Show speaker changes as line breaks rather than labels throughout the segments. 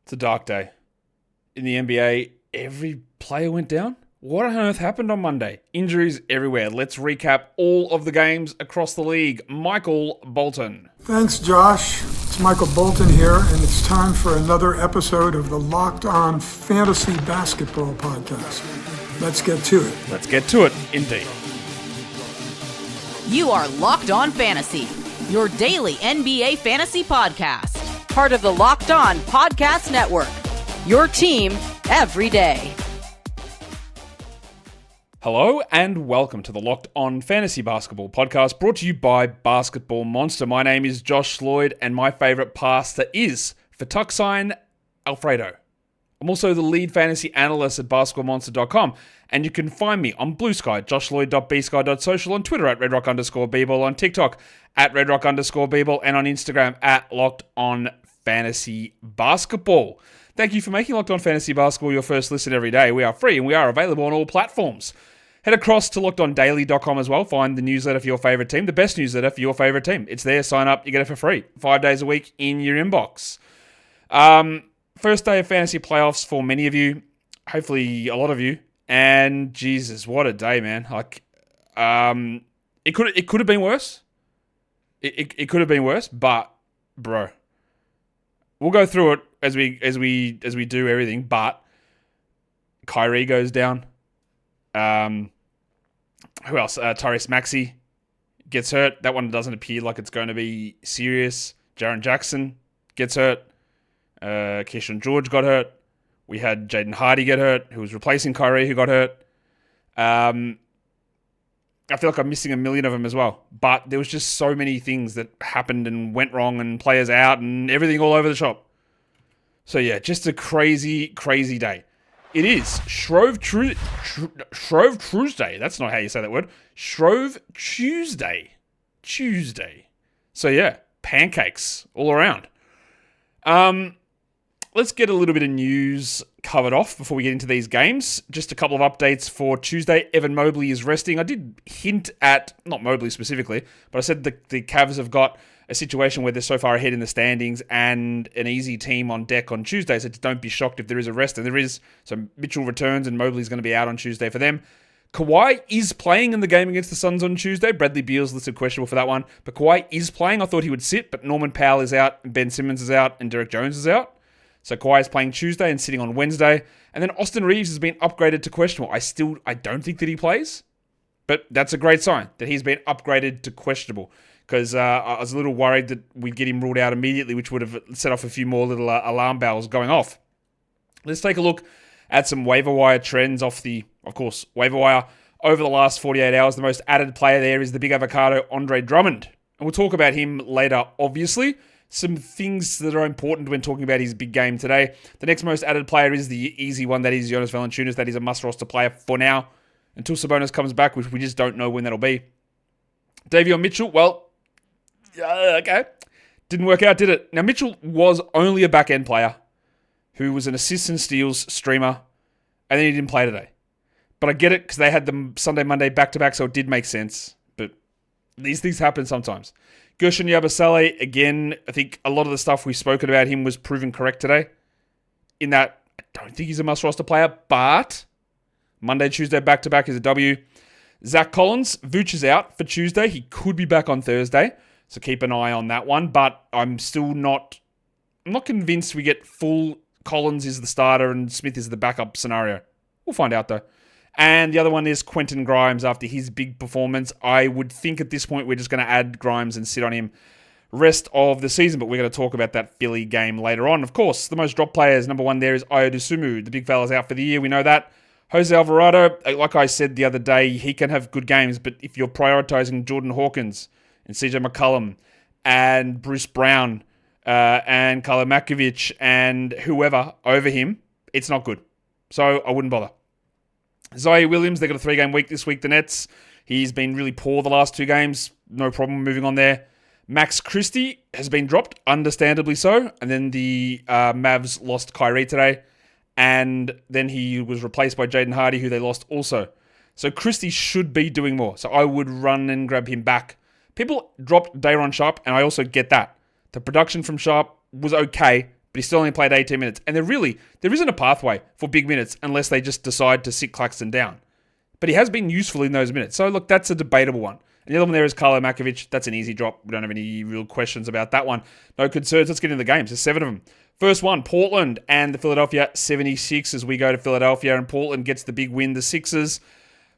It's a dark day. In the NBA, every player went down. What on earth happened on Monday? Injuries everywhere. Let's recap all of the games across the league. Michael Bolton.
Thanks, Josh. It's Michael Bolton here, and it's time for another episode of the Locked On Fantasy Basketball Podcast. Let's get to it.
Let's get to it, indeed.
You are Locked On Fantasy, your daily NBA fantasy podcast. Part of the Locked On Podcast Network, your team every day.
Hello and welcome to the Locked On Fantasy Basketball Podcast, brought to you by Basketball Monster. My name is Josh Lloyd, and my favorite pasta is Fettuccine Alfredo. I'm also the lead fantasy analyst at basketballmonster.com, and you can find me on Blue Sky, joshloyd.bsky.social, on Twitter at redrock_bball, on TikTok at redrock_bball, and on Instagram at Locked On Fantasy Basketball. Thank you for making Locked On Fantasy Basketball your first listen every day. We are free and we are available on all platforms. Head across to lockedondaily.com as well. Find the newsletter for your favorite team, the best newsletter for your favorite team. It's there. Sign up. You get it for free. 5 days a week in your inbox. First day of fantasy playoffs for many of you. Hopefully a lot of you. And Jesus, what a day, man. It could have been worse. It could have been worse, but bro. We'll go through it as we do everything, but Kyrie goes down. Who else? Tyrese Maxey gets hurt. That one doesn't appear like it's going to be serious. Jaren Jackson gets hurt. Keyshawn George got hurt. We had Jaden Hardy get hurt, who was replacing Kyrie, who got hurt. I feel like I'm missing a million of them as well. But there was just so many things that happened and went wrong, and players out and everything all over the shop. So yeah, just a crazy, crazy day. It is Shrove Tuesday. That's not how you say that word. Shrove Tuesday. So yeah, pancakes all around. Let's get a little bit of news covered off before we get into these games. Just a couple of updates for Tuesday. Evan Mobley is resting. I did hint at, not Mobley specifically, but I said the Cavs have got a situation where they're so far ahead in the standings and an easy team on deck on Tuesday, so don't be shocked if there is a rest. And there is. So Mitchell returns and Mobley's going to be out on Tuesday for them. Kawhi is playing in the game against the Suns on Tuesday. Bradley Beal's listed questionable for that one. But Kawhi is playing. I thought he would sit, but Norman Powell is out, Ben Simmons is out, and Derek Jones is out. So Kawhi is playing Tuesday and sitting on Wednesday. And then Austin Reeves has been upgraded to questionable. I don't think that he plays, but that's a great sign that he's been upgraded to questionable, because I was a little worried that we'd get him ruled out immediately, which would have set off a few more little alarm bells going off. Let's take a look at some waiver wire trends off the, of course, waiver wire over the last 48 hours. The most added player there is the big avocado, Andre Drummond. And we'll talk about him later, obviously. Some things that are important when talking about his big game today. The next most added player is the easy one. That is Jonas Valanciunas. That is a must-roster player for now, until Sabonis comes back, which we just don't know when that'll be. Davion Mitchell, well, okay. Didn't work out, did it? Now, Mitchell was only a back-end player who was an assists and steals streamer, and then he didn't play today. But I get it, because they had them Sunday, Monday back-to-back, so it did make sense. But these things happen sometimes. Gershon Yabusele, again, I think a lot of the stuff we've spoken about him was proven correct today. In that, I don't think he's a must-roster player, but Monday, Tuesday, back-to-back is a W. Zach Collins, Vooch is out for Tuesday. He could be back on Thursday, so keep an eye on that one. But I'm not convinced we get full Collins is the starter and Smith is the backup scenario. We'll find out, though. And the other one is Quentin Grimes after his big performance. I would think at this point we're just going to add Grimes and sit on him rest of the season, but we're going to talk about that Philly game later on. Of course, the most dropped players, number one there is Ayo Dosunmu. The big fella's out for the year, we know that. Jose Alvarado, like I said the other day, he can have good games, but if you're prioritizing Jordan Hawkins and CJ McCollum and Bruce Brown and Karlo Makovic and whoever over him, it's not good. So I wouldn't bother. Zaire Williams, they got a 3-game week this week, the Nets. He's been really poor the last 2 games. No problem moving on there. Max Christie has been dropped, understandably so. And then the Mavs lost Kyrie today. And then he was replaced by Jaden Hardy, who they lost also. So Christie should be doing more. So I would run and grab him back. People dropped Day'Ron Sharpe, and I also get that. The production from Sharpe was okay, but he still only played 18 minutes. And there isn't a pathway for big minutes unless they just decide to sit Claxton down. But he has been useful in those minutes. So, look, that's a debatable one. And the other one there is Carlo Makovic. That's an easy drop. We don't have any real questions about that one. No concerns. Let's get into the games. There's 7 of them. First one, Portland and the Philadelphia 76ers. We go to Philadelphia and Portland gets the big win. The Sixers,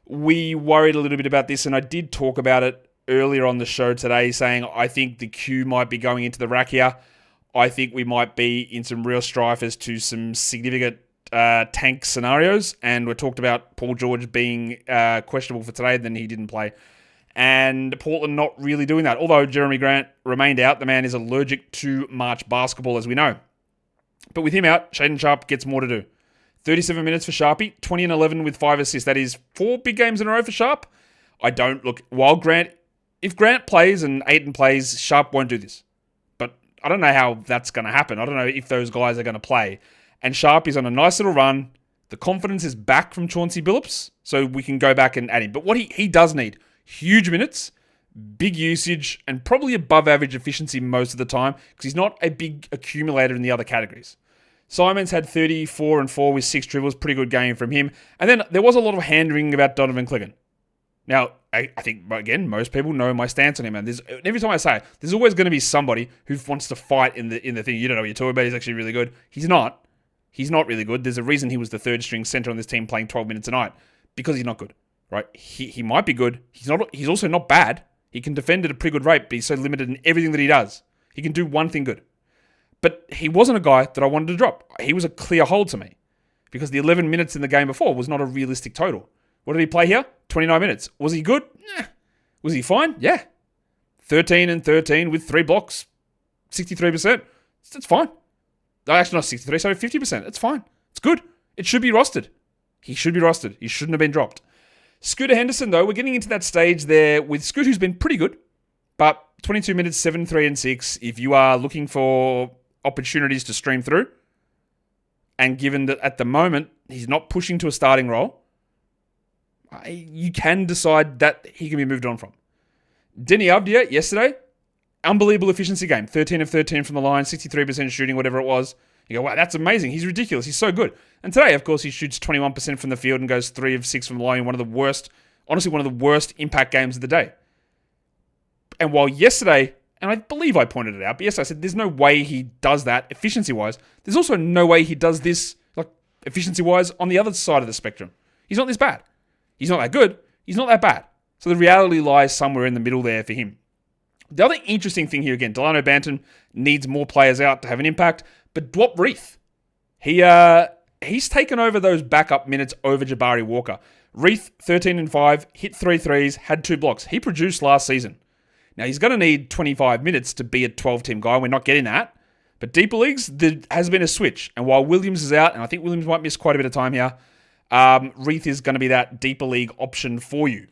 we worried a little bit about this, and I did talk about it earlier on the show today, saying I think the Q might be going into the rack here. I think we might be in some real strife as to some significant tank scenarios, and we talked about Paul George being questionable for today, then he didn't play. And Portland not really doing that. Although Jeremy Grant remained out, the man is allergic to March basketball, as we know. But with him out, Shaedon Sharpe gets more to do. 37 minutes for Sharpie, 20 and 11 with 5 assists. That is 4 big games in a row for Sharpe. If Grant plays and Ayton plays, Sharpe won't do this. But I don't know how that's going to happen. I don't know if those guys are going to play. And Sharpe is on a nice little run. The confidence is back from Chauncey Billups, so we can go back and add him. But what he does need, huge minutes, big usage, and probably above average efficiency most of the time because he's not a big accumulator in the other categories. Simons had 34 and 4 with 6 dribbles. Pretty good game from him. And then there was a lot of hand-wringing about Donovan Clingan. Now, I think, again, most people know my stance on him. And every time I say it, there's always going to be somebody who wants to fight in the thing. You don't know what you're talking about. He's actually really good. He's not. He's not really good. There's a reason he was the third-string center on this team playing 12 minutes a night. Because he's not good, right? He might be good. He's also not bad. He can defend at a pretty good rate, but he's so limited in everything that he does. He can do one thing good. But he wasn't a guy that I wanted to drop. He was a clear hold to me because the 11 minutes in the game before was not a realistic total. What did he play here? 29 minutes. Was he good? Nah. Was he fine? Yeah. 13 and 13 with 3 blocks. 63%. That's fine. Actually, not 63, sorry, 50%. It's fine. It's good. It should be rostered. He should be rostered. He shouldn't have been dropped. Scooter Henderson, though, we're getting into that stage there with Scoot, who's been pretty good, but 22 minutes, 7, 3, and 6. If you are looking for opportunities to stream through, and given that at the moment he's not pushing to a starting role, you can decide that he can be moved on from. Denny Avdia, yesterday, unbelievable efficiency game. 13 of 13 from the line, 63% shooting, whatever it was. You go, wow, that's amazing. He's ridiculous. He's so good. And today, of course, he shoots 21% from the field and goes 3 of 6 from the line. One of the worst impact games of the day. And while yesterday, and I believe I pointed it out, but yesterday I said there's no way he does that efficiency-wise. There's also no way he does this efficiency-wise on the other side of the spectrum. He's not this bad. He's not that good. He's not that bad. So the reality lies somewhere in the middle there for him. The other interesting thing here, again, Delano Banton needs more players out to have an impact, but Dwop Reith, he's taken over those backup minutes over Jabari Walker. Reith, 13 and 5, hit 3 threes, had 2 blocks. He produced last season. Now, he's going to need 25 minutes to be a 12-team guy. We're not getting that. But deeper leagues, there has been a switch. And while Williams is out, and I think Williams might miss quite a bit of time here, Reith is going to be that deeper league option for you.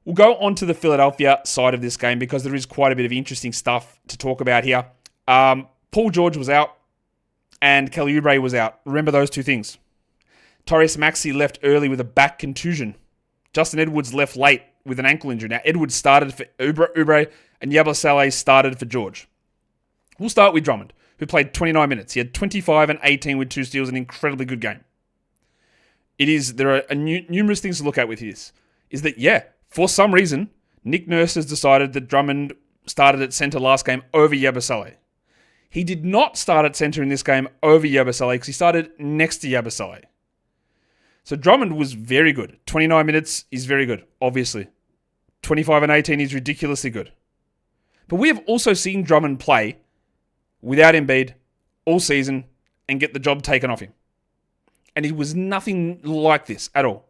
We'll go on to the Philadelphia side of this game because there is quite a bit of interesting stuff to talk about here. Paul George was out and Kelly Oubre was out. Remember those two things. Tyrese Maxey left early with a back contusion. Justin Edwards left late with an ankle injury. Now, Edwards started for Oubre and Yabusele started for George. We'll start with Drummond, who played 29 minutes. He had 25 and 18 with 2 steals, an incredibly good game. There are numerous things to look at with this. Is that, for some reason, Nick Nurse has decided that Drummond started at center last game over Yabusele. He did not start at center in this game over Yabusele because he started next to Yabusele. So Drummond was very good. 29 minutes is very good, obviously. 25 and 18 is ridiculously good. But we have also seen Drummond play without Embiid all season and get the job taken off him. And it was nothing like this at all.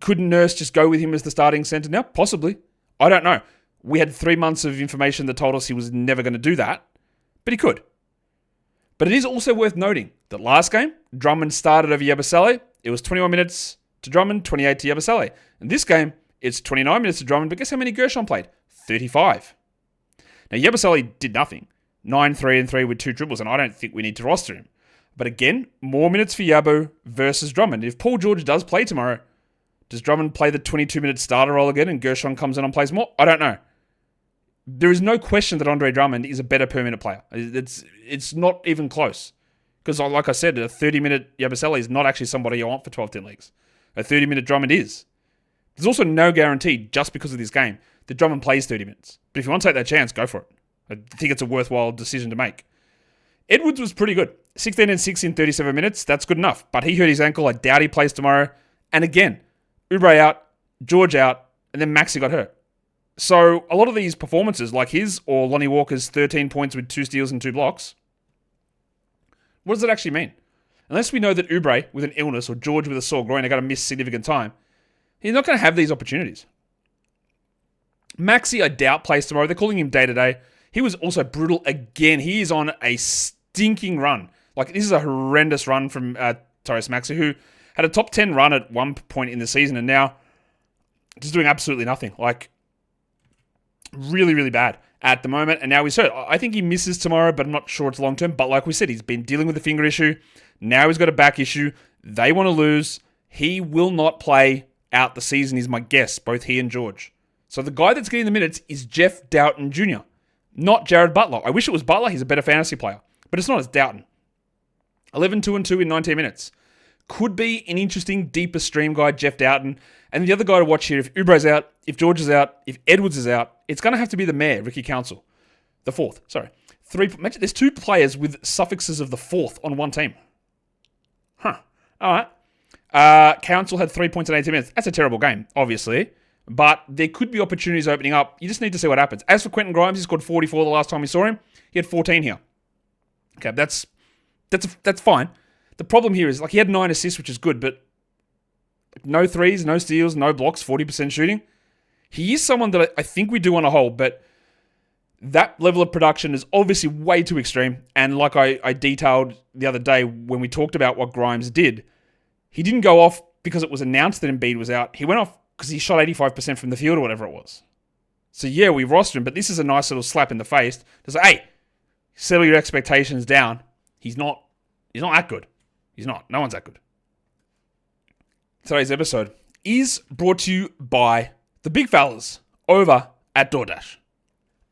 Could Nurse just go with him as the starting center now? Possibly. I don't know. We had 3 months of information that told us he was never going to do that, but he could. But it is also worth noting that last game, Drummond started over Yabusele. It was 21 minutes to Drummond, 28 to Yabusele. In this game, it's 29 minutes to Drummond, but guess how many Gershon played? 35. Now, Yabusele did nothing. 9, 3, and 3 with 2 dribbles, and I don't think we need to roster him. But again, more minutes for Yabu versus Drummond. If Paul George does play tomorrow, does Drummond play the 22-minute starter role again and Gershon comes in and plays more? I don't know. There is no question that Andre Drummond is a better per minute player. It's not even close. Because like I said, a 30-minute Yabusele is not actually somebody you want for 12-10 leagues. A 30-minute Drummond is. There's also no guarantee, just because of this game, that Drummond plays 30 minutes. But if you want to take that chance, go for it. I think it's a worthwhile decision to make. Edwards was pretty good. 16 and 6 in 37 minutes. That's good enough. But he hurt his ankle. I doubt he plays tomorrow. And again, Oubre out, George out, and then Maxey got hurt. So a lot of these performances, like his or Lonnie Walker's 13 points with 2 steals and 2 blocks, what does it actually mean? Unless we know that Oubre with an illness or George with a sore groin are going to miss significant time, he's not going to have these opportunities. Maxey, I doubt, plays tomorrow. They're calling him day-to-day. He was also brutal again. He is on a stinking run. Like, this is a horrendous run from Tyrese Maxey, who had a top 10 run at one point in the season and now just doing absolutely nothing. Like, really, really bad at the moment. And now he's hurt. I think he misses tomorrow, but I'm not sure it's long-term. But like we said, he's been dealing with a finger issue. Now he's got a back issue. They want to lose. He will not play out the season, is my guess, both he and George. So the guy that's getting the minutes is Jeff Doughton Jr., not Jared Butler. I wish it was Butler. He's a better fantasy player. But it's not, it's Doughton. 11-2-2 in 19 minutes. Could be an interesting, deeper stream guy, Jeff Doughton. And the other guy to watch here, if Oubre's out, if George is out, if Edwards is out, it's going to have to be the mayor, Ricky Council. The fourth, sorry. There's 2 players with suffixes of the fourth on one team. Huh. All right. Council had 3 points in 18 minutes. That's a terrible game, obviously. But there could be opportunities opening up. You just need to see what happens. As for Quentin Grimes, he scored 44 the last time we saw him. He had 14 here. Okay, that's fine. The problem here is, like, he had 9 assists, which is good, but no threes, no steals, no blocks, 40% shooting. He is someone that I think we do want to hold, but that level of production is obviously way too extreme. And like I detailed the other day when we talked about what Grimes did, he didn't go off because it was announced that Embiid was out. He went off because he shot 85% from the field or whatever it was. So yeah, we rostered him, but this is a nice little slap in the face to say, hey, settle your expectations down. He's not that good. He's not. No one's that good. Today's episode is brought to you by the big fellas over at DoorDash.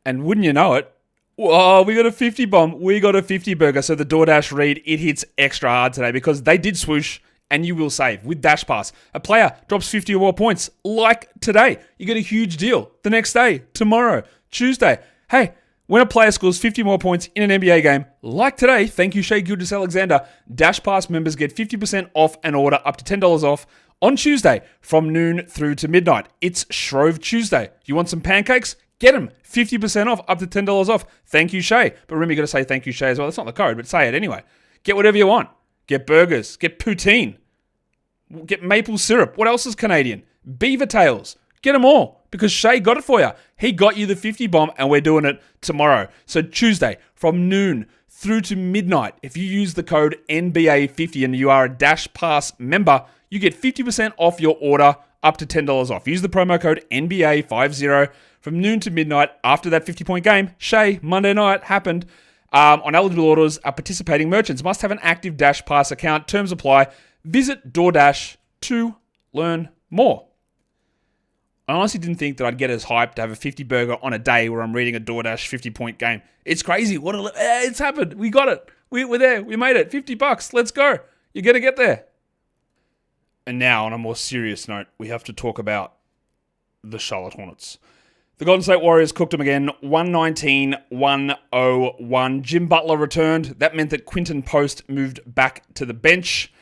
And wouldn't you know it, whoa, we got a 50 bomb. We got a 50 burger. So the DoorDash read, it hits extra hard today because they did swoosh and you will save with Dash Pass. A player drops 50 or more points like today. You get a huge deal the next day, tomorrow, Tuesday. Hey, when a player scores 50 more points in an NBA game, like today, thank you Shai Gilgeous-Alexander, Dash Pass members get 50% off an order up to $10 off on Tuesday from noon through to midnight. It's Shrove Tuesday. You want some pancakes? Get them. 50% off, up to $10 off. Thank you, Shai. But remember, you got to say thank you, Shai, as well. That's not the code, but say it anyway. Get whatever you want. Get burgers. Get poutine. Get maple syrup. What else is Canadian? Beaver tails. Get them all because Shai got it for you. He got you the 50 bomb and we're doing it tomorrow. So Tuesday from noon through to midnight, if you use the code NBA50 and you are a Dash Pass member, you get 50% off your order up to $10 off. Use the promo code NBA50 from noon to midnight after that 50-point game. Shai, Monday night, happened. On eligible orders, participating merchants must have an active Dash Pass account. Terms apply. Visit DoorDash to learn more. I honestly didn't think that I'd get as hyped to have a 50 burger on a day where I'm reading a DoorDash 50-point game. It's crazy. It's happened. We got it. We're there. We made it. $50. Let's go. You're going to get there. And now, on a more serious note, we have to talk about the Charlotte Hornets. The Golden State Warriors cooked them again, 119-101. Jim Butler returned. That meant that Quinton Post moved back to the bench.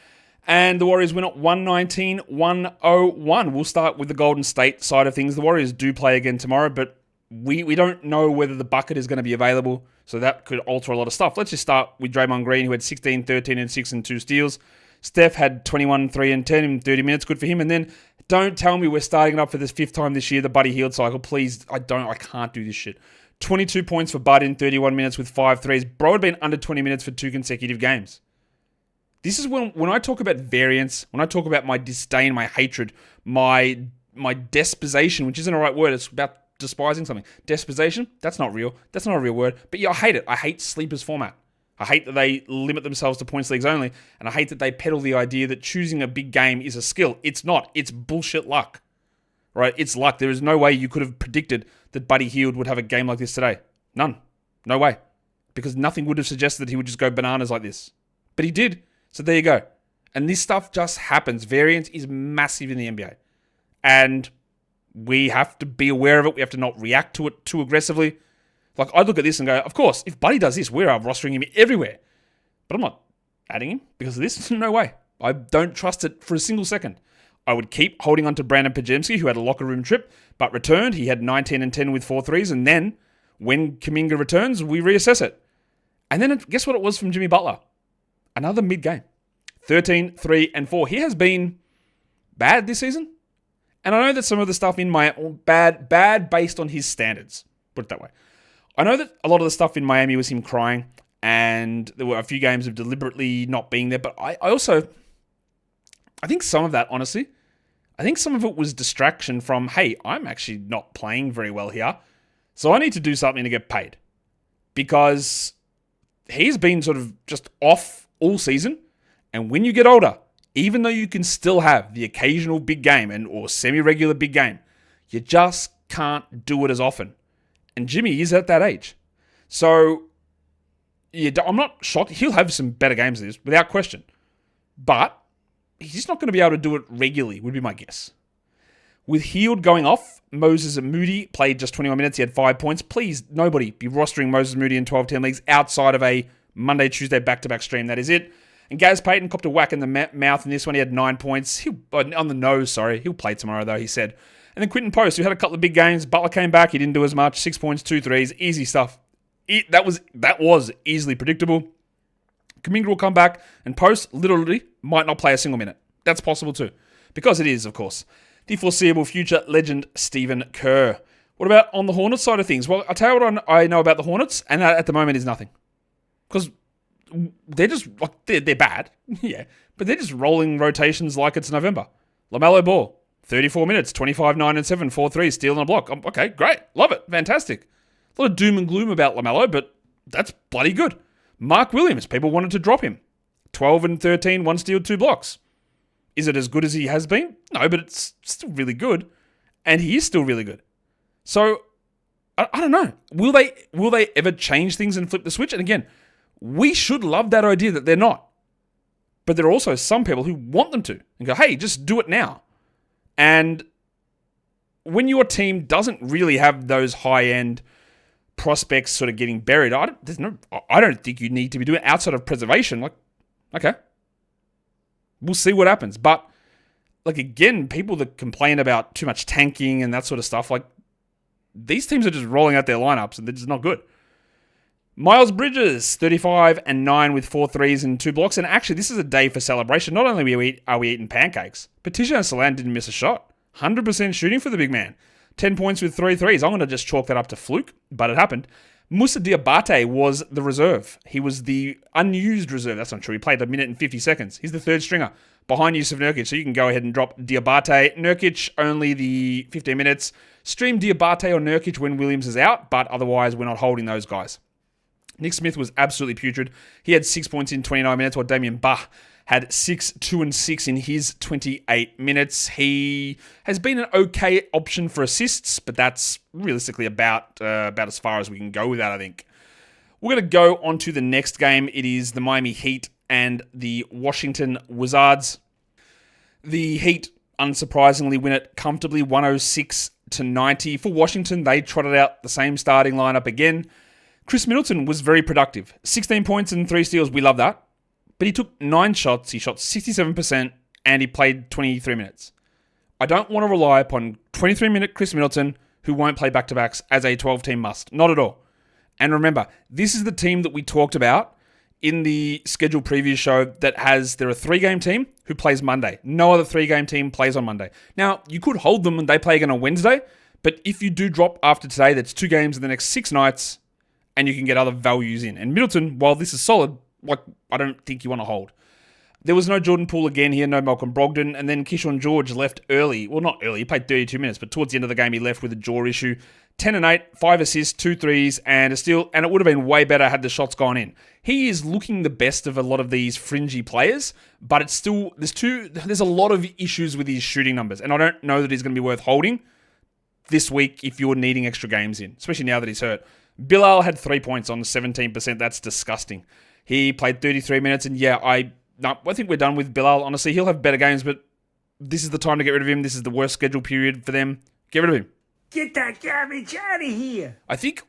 And the Warriors win at 119-101. We'll start with the Golden State side of things. The Warriors do play again tomorrow, but we don't know whether the bucket is going to be available, so that could alter a lot of stuff. Let's just start with Draymond Green, who had 16, 13, and 6 and 2 steals. Steph had 21, 3, and 10 in 30 minutes. Good for him. And then don't tell me we're starting it up for this 5th time this year, the Buddy Hield cycle. Please, I can't do this shit. 22 points for Bud in 31 minutes with 5 threes. Bro had been under 20 minutes for 2 consecutive games. This is when I talk about variance, when I talk about my disdain, my hatred, my despisation, which isn't a right word. It's about despising something. Despisation? That's not real. That's not a real word. But yeah, I hate it. I hate sleepers format. I hate that they limit themselves to points leagues only, and I hate that they peddle the idea that choosing a big game is a skill. It's not. It's bullshit luck. right? It's luck. There is no way you could have predicted that Buddy Hield would have a game like this today. None. No way. Because nothing would have suggested that he would just go bananas like this. But he did. So there you go. And this stuff just happens. Variance is massive in the NBA. And we have to be aware of it. We have to not react to it too aggressively. Like, I look at this and go, of course, if Buddy does this, we're rostering him everywhere. But I'm not adding him because of this. No way. I don't trust it for a single second. I would keep holding on to Brandon Pajemski, who had a locker room trip, but returned. He had 19 and 10 with 4 threes. And then, when Kuminga returns, we reassess it. And then, guess what it was from Jimmy Butler? Another mid-game. 13, 3, and 4. He has been bad this season. And I know that some of the stuff in Miami, bad based on his standards. Put it that way. I know that a lot of the stuff in Miami was him crying, and there were a few games of deliberately not being there. But I think some of that, honestly, I think some of it was distraction from, hey, I'm actually not playing very well here, so I need to do something to get paid. Because he's been sort of just off all season, and when you get older, even though you can still have the occasional big game or semi-regular big game, you just can't do it as often. And Jimmy is at that age. So, yeah, I'm not shocked. He'll have some better games than this, without question. But he's just not going to be able to do it regularly, would be my guess. With Hield going off, Moses and Moody played just 21 minutes. He had 5 points. Please, nobody be rostering Moses Moody in 12-10 leagues outside of a Monday, Tuesday back-to-back stream. That is it. And Gaz Payton copped a whack in the mouth in this one. He had 9 points. On the nose, sorry. He'll play tomorrow, though, he said. And then Quinton Post, who had a couple of big games. Butler came back. He didn't do as much. 6 points, 2 threes. Easy stuff. That was easily predictable. Kuminga will come back, and Post literally might not play a single minute. That's possible too. Because it is, of course, the foreseeable future legend Stephen Kerr. What about on the Hornets side of things? Well, I'll tell you what I know about the Hornets, and that at the moment is nothing. Because they're just, they're bad. Yeah. But they're just rolling rotations like it's November. LaMelo Ball, 34 minutes, 25, 9, and 7, 4 threes, steal and a block. Okay, great. Love it. Fantastic. A lot of doom and gloom about LaMelo, but that's bloody good. Mark Williams, people wanted to drop him. 12 and 13, 1 steal, 2 blocks. Is it as good as he has been? No, but it's still really good. And he is still really good. So, I don't know. Will they ever change things and flip the switch? And again, we should love that idea that they're not. But there are also some people who want them to. And go, hey, just do it now. And when your team doesn't really have those high-end prospects sort of getting buried, I don't think you need to be doing it outside of preservation. Like, okay. We'll see what happens. But, like, again, people that complain about too much tanking and that sort of stuff, like, these teams are just rolling out their lineups and they're just not good. Miles Bridges, 35 and 9 with 4 threes and 2 blocks. And actually, this is a day for celebration. Not only are we eating pancakes, but Tijan Salan didn't miss a shot. 100% shooting for the big man. 10 points with 3 threes. I'm going to just chalk that up to fluke, but it happened. Musa Diabate was the reserve. He was the unused reserve. That's not true. He played a minute and 50 seconds. He's the third stringer behind Yusuf Nurkic, so you can go ahead and drop Diabate. Nurkic, only the 15 minutes. Stream Diabate or Nurkic when Williams is out, but otherwise we're not holding those guys. Nick Smith was absolutely putrid. He had 6 points in 29 minutes, while Damian Bah had 6, 2, and 6 in his 28 minutes. He has been an okay option for assists, but that's realistically about as far as we can go with that, I think. We're going to go on to the next game. It is the Miami Heat and the Washington Wizards. The Heat, unsurprisingly, win it comfortably, 106-90. For Washington, they trotted out the same starting lineup again. Chris Middleton was very productive. 16 points and 3 steals. We love that. But he took 9 shots. He shot 67% and he played 23 minutes. I don't want to rely upon 23-minute Chris Middleton who won't play back-to-backs as a 12-team must. Not at all. And remember, this is the team that we talked about in the schedule preview show they're a 3-game team who plays Monday. No other 3-game team plays on Monday. Now, you could hold them and they play again on Wednesday, but if you do drop after today, that's 2 games in the next 6 nights and you can get other values in. And Middleton, while this is solid, I don't think you want to hold. There was no Jordan Poole again here, no Malcolm Brogdon, and then Keyshawn George left early. Well, not early, he played 32 minutes, but towards the end of the game he left with a jaw issue. 10 and 8, 5 assists, 2 threes, and a steal, and it would have been way better had the shots gone in. He is looking the best of a lot of these fringy players, but it's still, there's a lot of issues with his shooting numbers, and I don't know that he's going to be worth holding this week if you're needing extra games in, especially now that he's hurt. Bilal had 3 points on 17%. That's disgusting. He played 33 minutes, and I think we're done with Bilal. Honestly, he'll have better games, but this is the time to get rid of him. This is the worst schedule period for them. Get rid of him.
Get that garbage out of here.
I think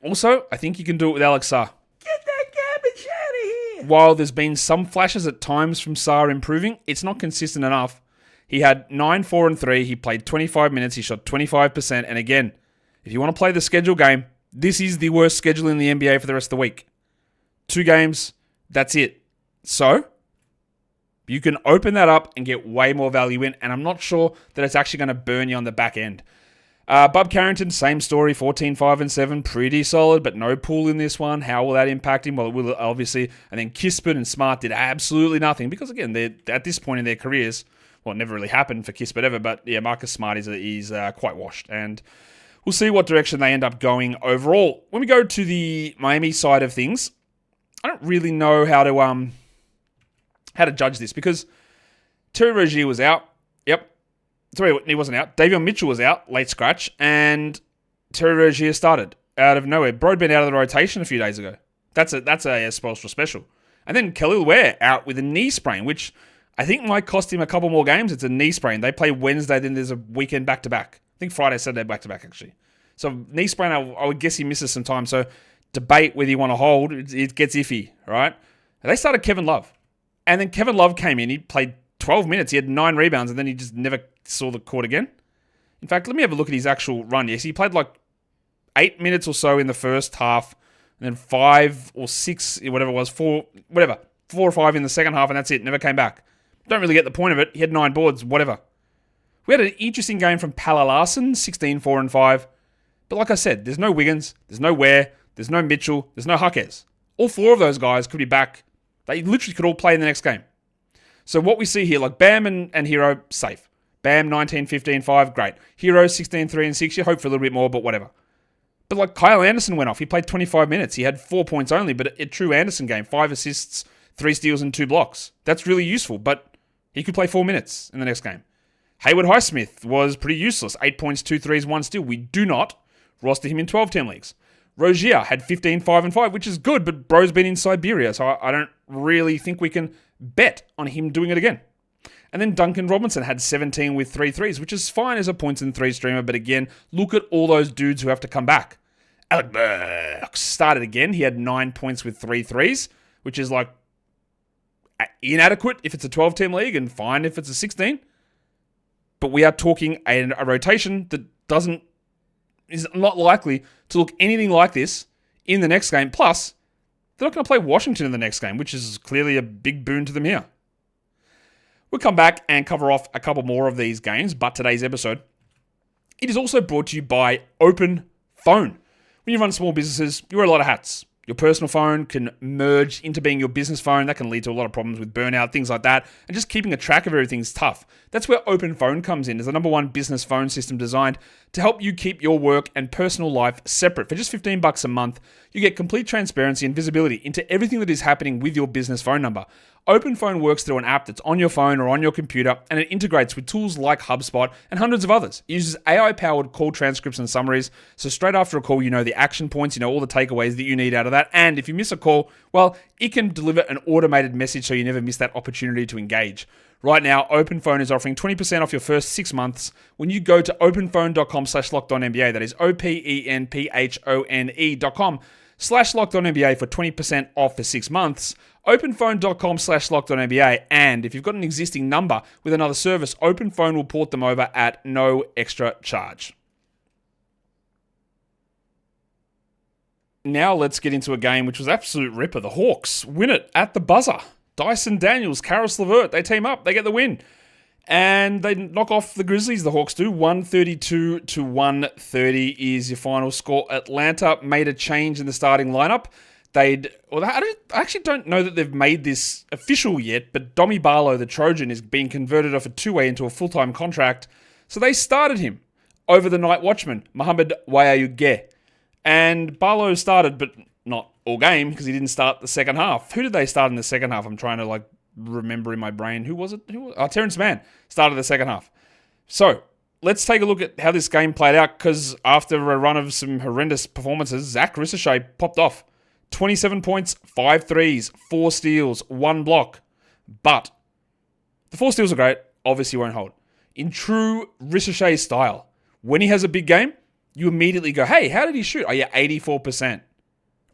you can do it with Alex Sarr.
Get that garbage out of here.
While there's been some flashes at times from Sarr improving, it's not consistent enough. He had 9, 4, and 3. He played 25 minutes. He shot 25%. And again, if you want to play the schedule game, this is the worst schedule in the NBA for the rest of the week. 2 games, that's it. So, you can open that up and get way more value in, and I'm not sure that it's actually going to burn you on the back end. Bub Carrington, same story, 14, 5, and 7, pretty solid, but no pool in this one. How will that impact him? Well, it will, obviously. And then Kispert and Smart did absolutely nothing because, again, they're at this point in their careers, well, it never really happened for Kispert ever, but yeah, Marcus Smart is quite washed, and we'll see what direction they end up going overall. When we go to the Miami side of things, I don't really know how to judge this because Terry Rozier was out. Yep. Sorry, he wasn't out. Davion Mitchell was out, late scratch, and Terry Rozier started out of nowhere. Bro'd been out of the rotation a few days ago. That's a Spoelstra special. And then Khalil Ware out with a knee sprain, which I think might cost him a couple more games. It's a knee sprain. They play Wednesday, then there's a weekend back-to-back. I think Friday, Saturday back-to-back, actually. So knee sprain, I would guess he misses some time. So debate whether you want to hold. It gets iffy, right? And they started Kevin Love. And then Kevin Love came in. He played 12 minutes. He had 9 rebounds, and then he just never saw the court again. In fact, let me have a look at his actual run. Yes, he played like 8 minutes or so in the first half, and then 5 or 6, whatever it was, 4 or 5 in the second half, and that's it. Never came back. Don't really get the point of it. He had 9 boards, whatever. We had an interesting game from Pala Larson, 16, 4, and 5. But like I said, there's no Wiggins, there's no Ware, there's no Mitchell, there's no Huckes. All 4 of those guys could be back. They literally could all play in the next game. So what we see here, like Bam and Hero, safe. Bam, 19, 15, 5, great. Hero, 16, 3, and 6. You hope for a little bit more, but whatever. But like Kyle Anderson went off. He played 25 minutes. He had 4 points only, but a true Anderson game. 5 assists, 3 steals, and 2 blocks. That's really useful, but he could play 4 minutes in the next game. Hayward Highsmith was pretty useless. 8 points, 2 threes, 1 steal. We do not roster him in 12-team leagues. Rozier had 15, 5, and 5, which is good, but bro's been in Siberia, so I don't really think we can bet on him doing it again. And then Duncan Robinson had 17 with 3 threes, which is fine as a points and 3 streamer, but again, look at all those dudes who have to come back. Alec Burks started again. He had 9 points with 3 threes, which is like inadequate if it's a 12-team league and fine if it's a 16. But we are talking a rotation that is not likely to look anything like this in the next game. Plus, they're not going to play Washington in the next game, which is clearly a big boon to them here. We'll come back and cover off a couple more of these games, but today's episode, it is also brought to you by Open Phone. When you run small businesses, you wear a lot of hats. Your personal phone can merge into being your business phone. That can lead to a lot of problems with burnout, things like that. And just keeping a track of everything is tough. That's where Open Phone comes in as the #1 business phone system designed to help you keep your work and personal life separate. For just $15 a month, you get complete transparency and visibility into everything that is happening with your business phone number. Open Phone works through an app that's on your phone or on your computer, and it integrates with tools like HubSpot and hundreds of others. It uses AI-powered call transcripts and summaries, so straight after a call, you know the action points, you know all the takeaways that you need out of that, and if you miss a call, well, it can deliver an automated message so you never miss that opportunity to engage. Right now, Open Phone is offering 20% off your first 6 months when you go to openphone.com/LockedOnNBA. That is openphone.com/LockedOnNBA for 20% off for 6 months. Openphone.com/LockedOnNBA. And if you've got an existing number with another service, Open Phone will port them over at no extra charge. Now let's get into a game which was absolute ripper. The Hawks win it at the buzzer. Dyson Daniels, Karis LeVert, they team up, they get the win. And they knock off the Grizzlies, the Hawks do. 132-130 is your final score. Atlanta made a change in the starting lineup. I actually don't know that they've made this official yet, but Domi Barlow, the Trojan, is being converted off a two-way into a full-time contract. So they started him over the night watchman, Mohamed Wayayugeh. And Barlow started, but not all game because he didn't start the second half. Who did they start in the second half? I'm trying to remember in my brain. Who was it? Terrence Mann started the second half. So let's take a look at how this game played out, because after a run of some horrendous performances, Zach Ricochet popped off. 27 points, 5 threes, 4 steals, 1 block. But the 4 steals are great, obviously won't hold. In true Ricochet style, when he has a big game, you immediately go, hey, how did he shoot? Oh yeah, 84%.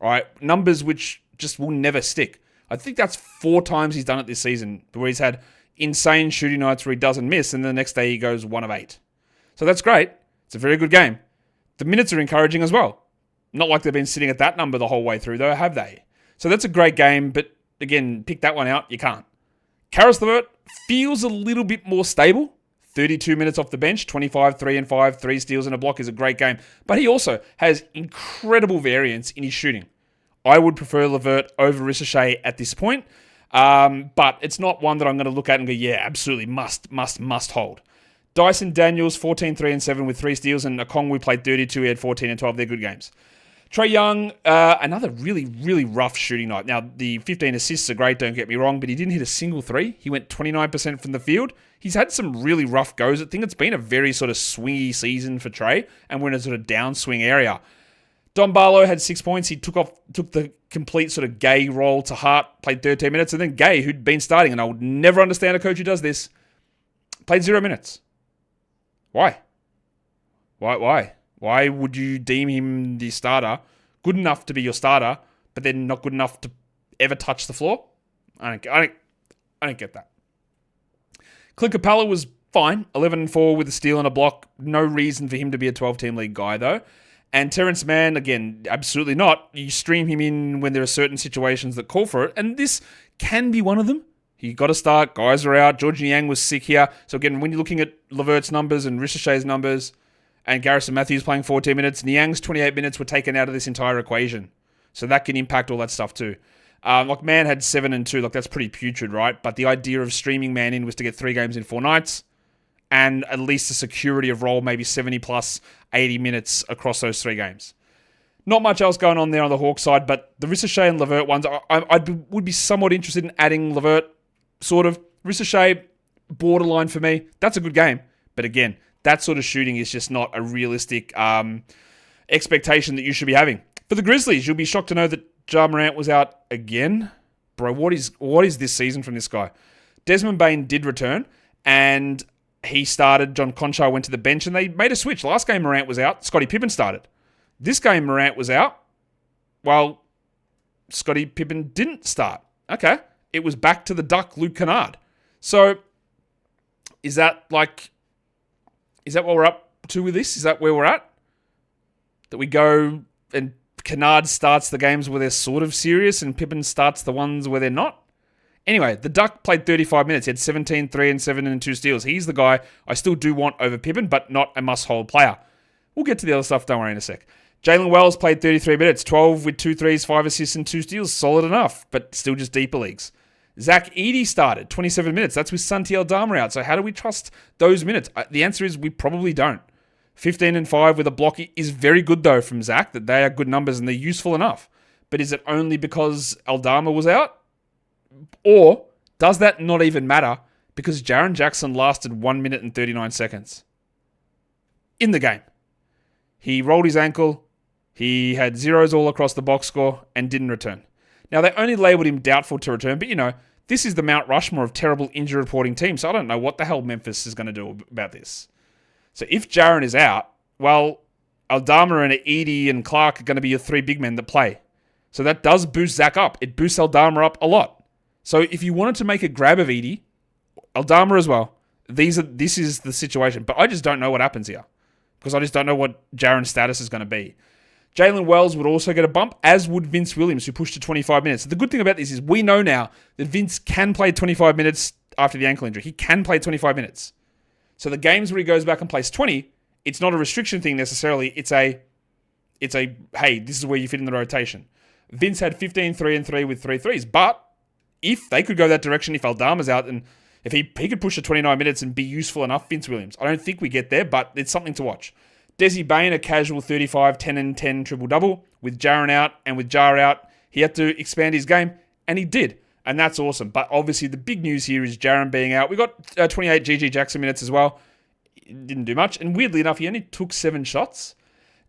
All right, numbers which just will never stick. I think that's 4 times he's done it this season, where he's had insane shooting nights where he doesn't miss, and the next day he goes 1 of 8. So that's great. It's a very good game. The minutes are encouraging as well. Not like they've been sitting at that number the whole way through, though, have they? So that's a great game, but again, pick that one out. You can't. Caris LeVert feels a little bit more stable. 32 minutes off the bench, 25, 3 and 5, 3 steals and a block is a great game. But he also has incredible variance in his shooting. I would prefer LeVert over Ricochet at this point, but it's not one that I'm going to look at and go, yeah, absolutely must hold. Dyson Daniels, 14, 3 and 7 with 3 steals, and Okongwu played 32, he had 14 and 12. They're good games. Trae Young, another really rough shooting night. Now, the 15 assists are great, don't get me wrong, but he didn't hit a single 3. He went 29% from the field. He's had some really rough goes. I think it's been a very sort of swingy season for Trae, and we're in a sort of downswing area. Don Barlow had 6 points. He took the complete sort of Gay role to heart, played 13 minutes, and then Gay, who'd been starting, and I would never understand a coach who does this, played 0 minutes. Why? Why would you deem him the starter, good enough to be your starter, but then not good enough to ever touch the floor? I don't get that. Clint Capella was fine, 11 and 4 with a steal and a block. No reason for him to be a 12-team league guy, though. And Terrence Mann, again, absolutely not. You stream him in when there are certain situations that call for it, and this can be one of them. He got to start. Guys are out. George Niang was sick here. So again, when you're looking at LeVert's numbers and Ricochet's numbers, and Garrison Matthews playing 14 minutes, Niang's 28 minutes were taken out of this entire equation. So that can impact all that stuff too. Mann had 7 and 2. That's pretty putrid, right? But the idea of streaming Mann in was to get 3 games in 4 nights and at least a security of role, maybe 70 plus 80 minutes across those 3 games. Not much else going on there on the Hawks side, but the Ricochet and LeVert ones, I would be somewhat interested in adding LeVert, sort of. Ricochet, borderline for me. That's a good game. But again, that sort of shooting is just not a realistic expectation that you should be having. For the Grizzlies, you'll be shocked to know that Ja Morant was out again. Bro, what is this season from this guy? Desmond Bane did return, and he started. John Conchar went to the bench, and they made a switch. Last game Morant was out. Scottie Pippen started. This game Morant was out. Well, Scottie Pippen didn't start. Okay. It was back to the Duck, Luke Kennard. So, is that what we're up to with this? Is that where we're at? That we go and Kennard starts the games where they're sort of serious and Pippen starts the ones where they're not? Anyway, the Duck played 35 minutes. He had 17, 3 and 7 and 2 steals. He's the guy I still do want over Pippen, but not a must-hold player. We'll get to the other stuff, don't worry, in a sec. Jalen Wells played 33 minutes, 12 with 2 threes, 5 assists and 2 steals. Solid enough, but still just deeper leagues. Zach Edey started 27 minutes. That's with Santi Aldama out. So how do we trust those minutes? The answer is we probably don't. 15 and 5 with a block is very good, though, from Zach, that they are good numbers and they're useful enough. But is it only because Aldama was out? Or does that not even matter because Jaren Jackson lasted 1 minute and 39 seconds in the game? He rolled his ankle. He had zeros all across the box score and didn't return. Now, they only labelled him doubtful to return, but, this is the Mount Rushmore of terrible injury reporting teams, so I don't know what the hell Memphis is going to do about this. So if Jaren is out, well, Aldama and Edey and Clark are going to be your 3 big men that play. So that does boost Zach up. It boosts Aldama up a lot. So if you wanted to make a grab of Edey, Aldama as well, this is the situation. But I just don't know what happens here because I just don't know what Jaren's status is going to be. Jalen Wells would also get a bump, as would Vince Williams, who pushed to 25 minutes. The good thing about this is we know now that Vince can play 25 minutes after the ankle injury. He can play 25 minutes. So the games where he goes back and plays 20, it's not a restriction thing necessarily. It's a hey, this is where you fit in the rotation. Vince had 15, 3 and 3 with 3 threes. But if they could go that direction, if Aldama's out and if he could push to 29 minutes and be useful enough, Vince Williams. I don't think we get there, but it's something to watch. Desi Bane, a casual 35, 10 and 10 triple-double. With Jaren out and with Jar out, he had to expand his game, and he did. And that's awesome. But obviously the big news here is Jaren being out. We got 28 JJ Jackson minutes as well. didn't do much. And weirdly enough, he only took 7 shots.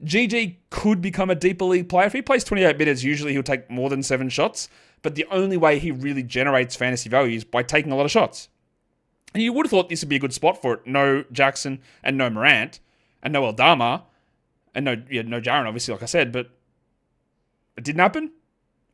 GG could become a deeper league player. If he plays 28 minutes, usually he'll take more than 7 shots. But the only way he really generates fantasy value is by taking a lot of shots. And you would have thought this would be a good spot for it. No Jackson and no Morant and no Eldama and no Jaren, obviously, like I said. But it didn't happen.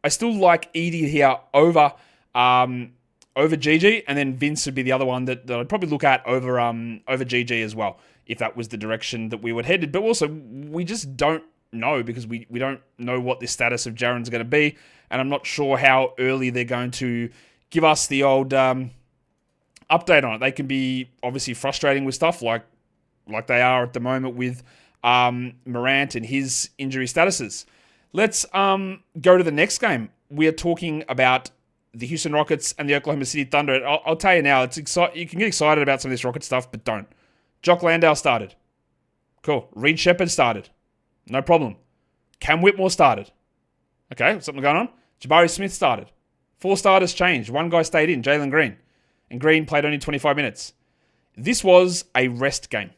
I still like Edie here over GG, and then Vince would be the other one that I'd probably look at over GG as well, if that was the direction that we would headed. But also, we just don't know, because we don't know what the status of Jaren's going to be, and I'm not sure how early they're going to give us the old update on it. They can be obviously frustrating with stuff like they are at the moment with Morant and his injury statuses. Let's go to the next game. We are talking about the Houston Rockets and the Oklahoma City Thunder. I'll tell you now, you can get excited about some of this Rocket stuff, but don't. Jock Landale started. Cool. Reed Shepherd started. No problem. Cam Whitmore started. Okay, something going on. Jabari Smith started. 4 starters changed. 1 guy stayed in, Jalen Green. And Green played only 25 minutes. This was a rest game.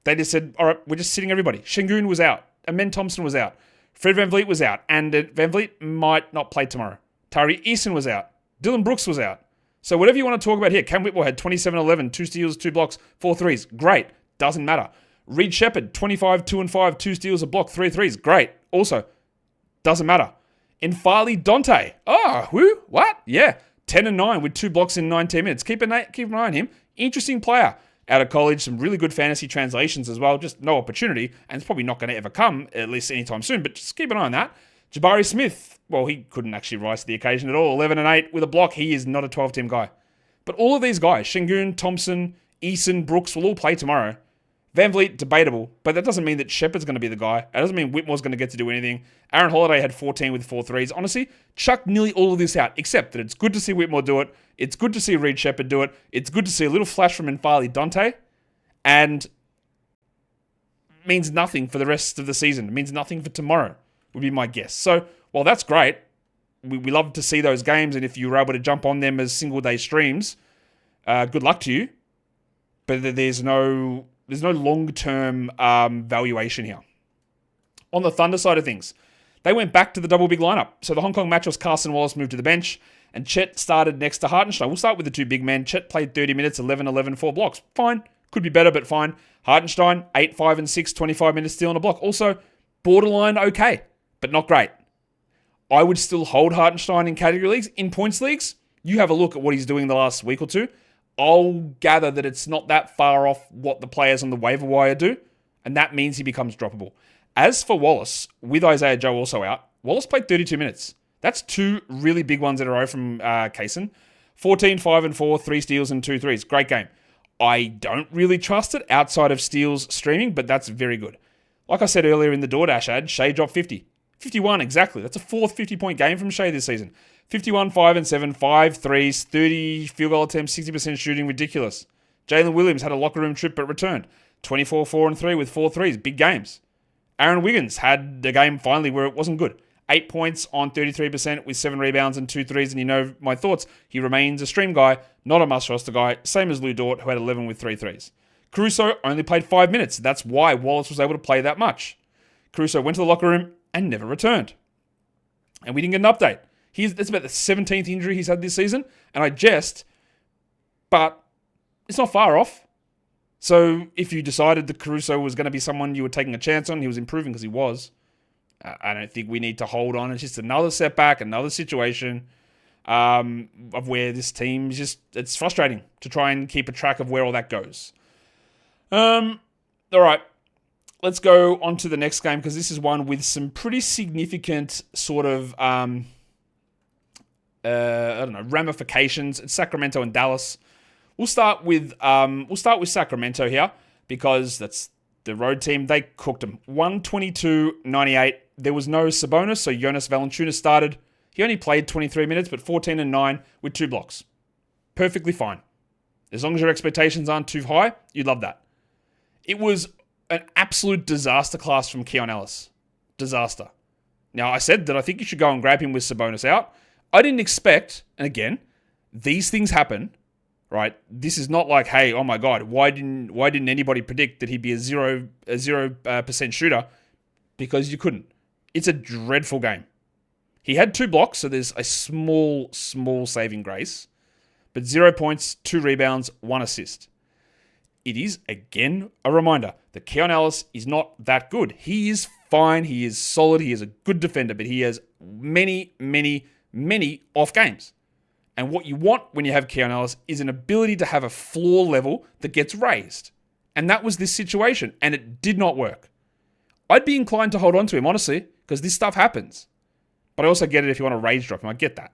They just said, all right, we're just sitting everybody. Şengün was out. Amen Thompson was out. Fred VanVleet was out. And VanVleet might not play tomorrow. Tari Eason was out. Dylan Brooks was out. So whatever you want to talk about here, Cam Whitmore had 27-11, 2 steals, 2 blocks, 4 threes. Great. Doesn't matter. Reed Shepherd, 25, 2 and 5, 2 steals, a block, 3 threes. Great. Also, doesn't matter. N'Faly Dante. Oh, who? What? Yeah. 10 and 9 with 2 blocks in 19 minutes. Keep an eye on him. Interesting player. Out of college, some really good fantasy translations as well. Just no opportunity, and it's probably not going to ever come, at least anytime soon, but just keep an eye on that. Jabari Smith, well, he couldn't actually rise to the occasion at all. 11 and 8 with a block. He is not a 12-team guy. But all of these guys, Şengün, Thompson, Eason, Brooks, will all play tomorrow. VanVleet, debatable, but that doesn't mean that Shepherd's going to be the guy. That doesn't mean Whitmore's going to get to do anything. Aaron Holiday had 14 with 4 threes. Honestly, chuck nearly all of this out, except that it's good to see Whitmore do it. It's good to see Reed Shepherd do it. It's good to see a little flash from N'Faly Dante, and means nothing for the rest of the season. It means nothing for tomorrow, would be my guess. So, while that's great, we love to see those games, and if you were able to jump on them as single-day streams, good luck to you. But there's no long-term valuation here. On the Thunder side of things, they went back to the double big lineup. So the Hong Kong match was Carson Wallace moved to the bench, and Chet started next to Hartenstein. We'll start with the 2 big men. Chet played 30 minutes, 11-11, 4 blocks. Fine. Could be better, but fine. Hartenstein, 8, 5, and 6, 25 minutes stealing a block. Also, borderline okay, but not great. I would still hold Hartenstein in category leagues. In points leagues, you have a look at what he's doing the last week or two. I'll gather that it's not that far off what the players on the waiver wire do, and that means he becomes droppable. As for Wallace, with Isaiah Joe also out, Wallace played 32 minutes. That's 2 really big ones in a row from Kaysen. 14, 5, and 4, 3 steals and 2 threes. Great game. I don't really trust it outside of steals streaming, but that's very good. Like I said earlier in the DoorDash ad, Shea dropped 50. 51, exactly. That's a 4th 50-point game from Shea this season. 51, 5 and 7, 5 threes, 30 field goal attempts, 60% shooting, ridiculous. Jalen Williams had a locker room trip but returned. 24, 4 and 3 with 4 threes, big games. Aaron Wiggins had the game finally where it wasn't good. 8 points on 33% with 7 rebounds and 2 threes, and you know my thoughts. He remains a stream guy, not a must-roster guy, same as Lou Dort, who had 11 with 3 threes. Caruso only played 5 minutes. That's why Wallace was able to play that much. Caruso went to the locker room and never returned. And we didn't get an update. That's about the 17th injury he's had this season, and I jest, but it's not far off. So if you decided that Caruso was going to be someone you were taking a chance on, he was improving because he was. I don't think we need to hold on. It's just another setback, another situation of where this team is just, it's frustrating to try and keep a track of where all that goes. All right, let's go on to the next game because this is one with some pretty significant sort of, ramifications. It's Sacramento and Dallas. We'll start with Sacramento here because that's the road team. They cooked them 122-98. There was no Sabonis, so Jonas Valanciunas started. He only played 23 minutes, but 14 and 9 with 2 blocks. Perfectly fine. As long as your expectations aren't too high, you'd love that. It was an absolute disaster class from Keon Ellis. Disaster. Now, I said that I think you should go and grab him with Sabonis out. I didn't expect, and again, these things happen, right? This is not like, hey, oh my God, why didn't anybody predict that he'd be a 0% shooter? Because you couldn't. It's a dreadful game. He had 2 blocks, so there's a small saving grace. But 0 points, 2 rebounds, 1 assist. It is, again, a reminder that Keon Ellis is not that good. He is fine. He is solid. He is a good defender, but he has many off games. And what you want when you have Keon Ellis is an ability to have a floor level that gets raised. And that was this situation, and it did not work. I'd be inclined to hold on to him, honestly, because this stuff happens. But I also get it if you want to rage drop him. I get that.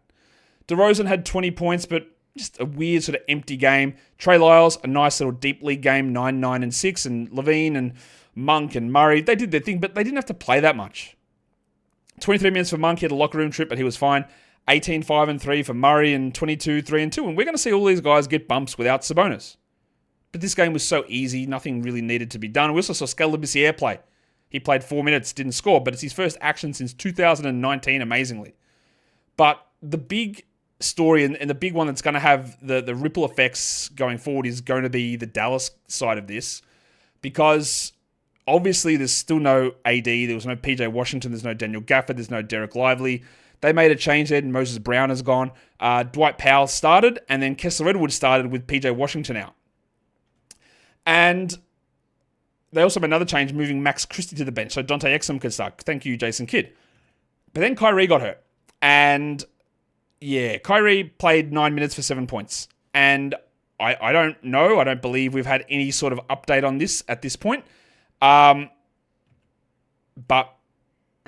DeRozan had 20 points, but just a weird sort of empty game. Trey Lyles, a nice little deep league game, 9, 9, and 6. And Levine and Monk and Murray, they did their thing, but they didn't have to play that much. 23 minutes for Monk. He had a locker room trip, but he was fine. 18, 5, and 3 for Murray, and 22, 3, and 2. And we're going to see all these guys get bumps without Sabonis. But this game was so easy, nothing really needed to be done. We also saw Skal Labissière play. He played 4 minutes, didn't score, but it's his first action since 2019, amazingly. But the big story and the big one that's going to have the ripple effects going forward is going to be the Dallas side of this, because obviously there's still no AD, there was no PJ Washington, there's no Daniel Gafford, there's no Derek Lively. They made a change there, and Moses Brown has gone. Dwight Powell started, and then Kessler Edwards started with PJ Washington out. And they also made another change, moving Max Christie to the bench, so Dante Exum could start. Thank you, Jason Kidd. But then Kyrie got hurt. And yeah, Kyrie played 9 minutes for 7 points. And I don't know. I don't believe we've had any sort of update on this at this point. But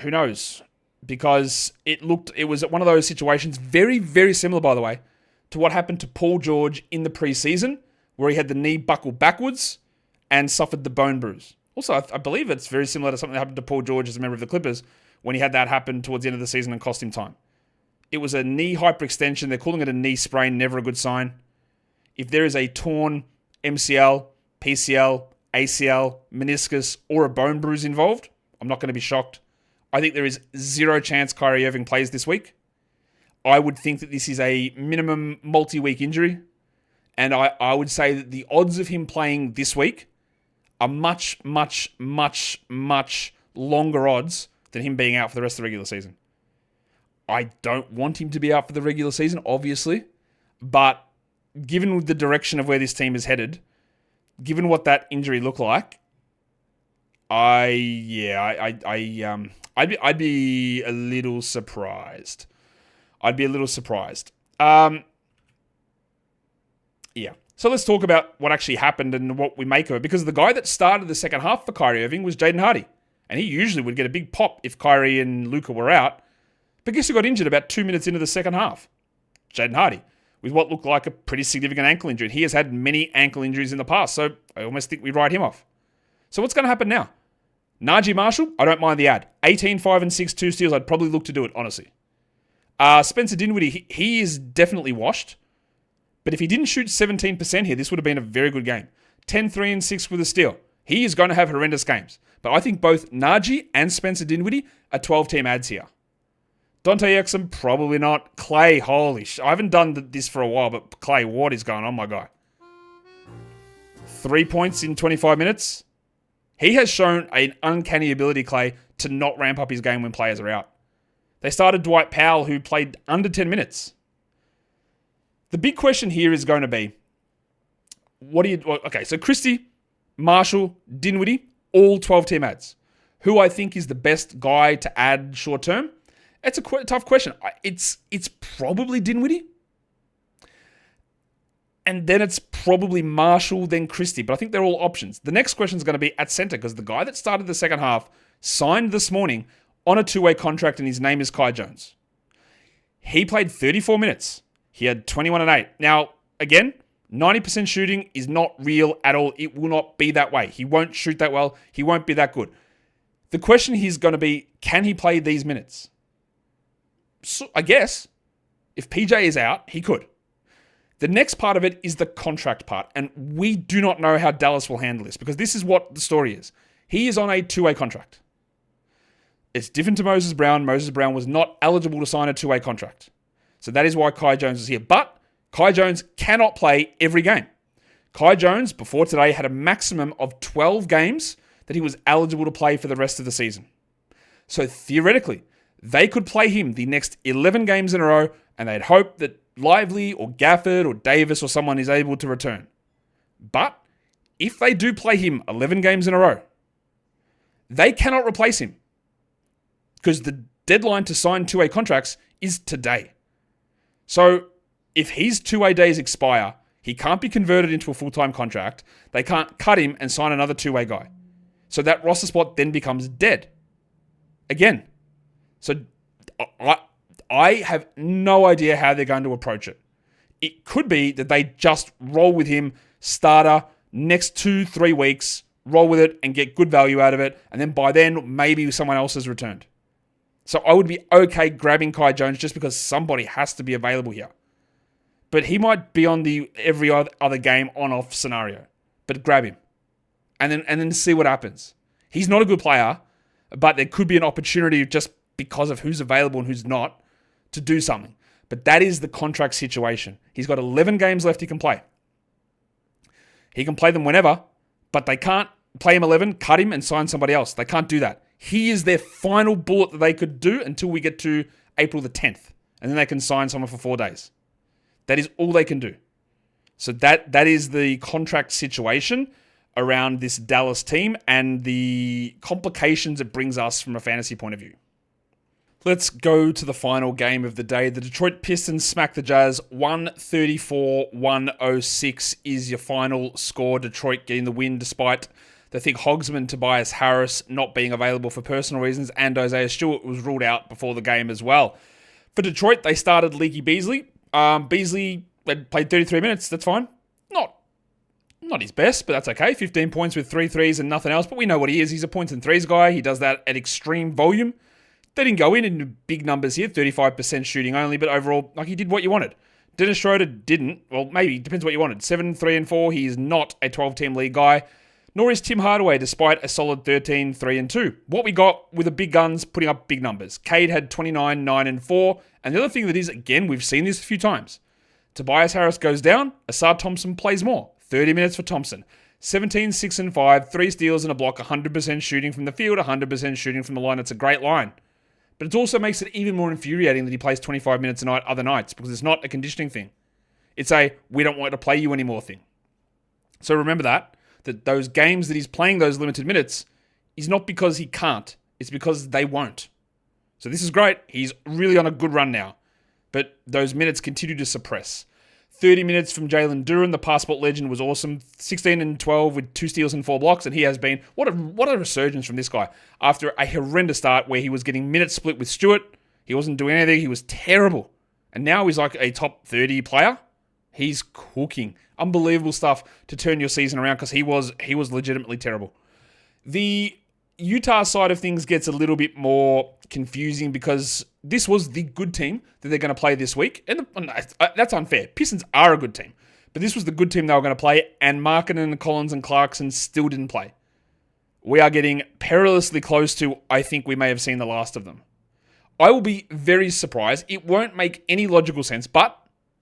who knows? Because it was one of those situations, very, very similar, by the way, to what happened to Paul George in the preseason, where he had the knee buckled backwards and suffered the bone bruise. Also, I believe it's very similar to something that happened to Paul George as a member of the Clippers when he had that happen towards the end of the season and cost him time. It was a knee hyperextension. They're calling it a knee sprain, never a good sign. If there is a torn MCL, PCL, ACL, meniscus, or a bone bruise involved, I'm not going to be shocked. I think there is 0 chance Kyrie Irving plays this week. I would think that this is a minimum multi-week injury. And I would say that the odds of him playing this week are much longer odds than him being out for the rest of the regular season. I don't want him to be out for the regular season, obviously. But given the direction of where this team is headed, given what that injury looked like, I'd be a little surprised. Yeah. So let's talk about what actually happened and what we make of it. Because the guy that started the second half for Kyrie Irving was Jaden Hardy. And he usually would get a big pop if Kyrie and Luka were out. But guess who got injured about 2 minutes into the second half? Jaden Hardy, with what looked like a pretty significant ankle injury. He has had many ankle injuries in the past, so I almost think we write him off. So what's going to happen now? Najee Marshall, I don't mind the ad. 18, 5, and 6, 2 steals. I'd probably look to do it, honestly. Spencer Dinwiddie, he is definitely washed. But if he didn't shoot 17% here, this would have been a very good game. 10, 3, and 6 with a steal. He is going to have horrendous games. But I think both Najee and Spencer Dinwiddie are 12-team ads here. Dante Exum, probably not. Clay, holy I haven't done this for a while, but Clay, what is going on, my guy? 3 points in 25 minutes. He has shown an uncanny ability, Clay, to not ramp up his game when players are out. They started Dwight Powell, who played under 10 minutes. The big question here is going to be, so Christie, Marshall, Dinwiddie, all 12-team ads. Who I think is the best guy to add short term? It's a tough question. It's probably Dinwiddie. And then it's probably Marshall, then Christie. But I think they're all options. The next question is going to be at center, because the guy that started the second half signed this morning on a 2-way contract, and his name is Kai Jones. He played 34 minutes. He had 21 and 8. Now, again, 90% shooting is not real at all. It will not be that way. He won't shoot that well. He won't be that good. The question here is going to be, can he play these minutes? So, I guess, if PJ is out, he could. The next part of it is the contract part, and we do not know how Dallas will handle this, because this is what the story is. He is on a 2-way contract. It's different to Moses Brown. Moses Brown was not eligible to sign a 2-way contract. So that is why Kai Jones is here. But Kai Jones cannot play every game. Kai Jones, before today, had a maximum of 12 games that he was eligible to play for the rest of the season. So theoretically, they could play him the next 11 games in a row, and they'd hope that Lively or Gafford or Davis or someone is able to return. But if they do play him 11 games in a row, they cannot replace him because the deadline to sign 2-way contracts is today. So if his 2-way days expire, he can't be converted into a full-time contract. They can't cut him and sign another 2-way guy. So that roster spot then becomes dead. Again. So I have no idea how they're going to approach it. It could be that they just roll with him, starter, next 2-3 weeks, roll with it and get good value out of it. And then by then, maybe someone else has returned. So I would be okay grabbing Kai Jones just because somebody has to be available here. But he might be on the every other game on-off scenario. But grab him. And then see what happens. He's not a good player, but there could be an opportunity just because of who's available and who's not to do something. But that is the contract situation. He's got 11 games left he can play. He can play them whenever, but they can't play him 11, cut him, and sign somebody else. They can't do that. He is their final bullet that they could do until we get to April the 10th. And then they can sign someone for 4 days. That is all they can do. So that is the contract situation around this Dallas team and the complications it brings us from a fantasy point of view. Let's go to the final game of the day. The Detroit Pistons smack the Jazz 134-106 is your final score. Detroit getting the win despite the thick Hogsman Tobias Harris not being available for personal reasons, and Isaiah Stewart was ruled out before the game as well. For Detroit, they started Leaky Beasley. Beasley played 33 minutes. That's fine. Not his best, but that's okay. 15 points with 3 threes and nothing else. But we know what he is. He's a points and threes guy. He does that at extreme volume. They didn't go in big numbers here, 35% shooting only, but overall, he did what you wanted. Dennis Schroeder didn't. Well, maybe, depends what you wanted. 7, 3, and 4. He is not a 12-team league guy. Nor is Tim Hardaway, despite a solid 13, 3, and 2. What we got with the big guns putting up big numbers. Cade had 29, 9, and 4. And the other thing that is, again, we've seen this a few times. Tobias Harris goes down. Asad Thompson plays more. 30 minutes for Thompson. 17, 6, and 5. 3 steals and a block. 100% shooting from the field. 100% shooting from the line. It's a great line. But it also makes it even more infuriating that he plays 25 minutes a night other nights because it's not a conditioning thing. It's a, we don't want to play you anymore thing. So remember that those games that he's playing those limited minutes is not because he can't. It's because they won't. So this is great. He's really on a good run now. But those minutes continue to suppress. 30 minutes from Jalen Duren, the passport legend, was awesome. 16 and 12 with 2 steals and 4 blocks, and he has been... What a resurgence from this guy. After a horrendous start where he was getting minutes split with Stewart, he wasn't doing anything, he was terrible. And now he's like a top 30 player. He's cooking. Unbelievable stuff to turn your season around because he was legitimately terrible. The Utah side of things gets a little bit more confusing because this was the good team that they're going to play this week. And that's unfair. Pistons are a good team. But this was the good team they were going to play, and Markkanen, Collins, and Clarkson still didn't play. We are getting perilously close to, I think we may have seen the last of them. I will be very surprised. It won't make any logical sense, but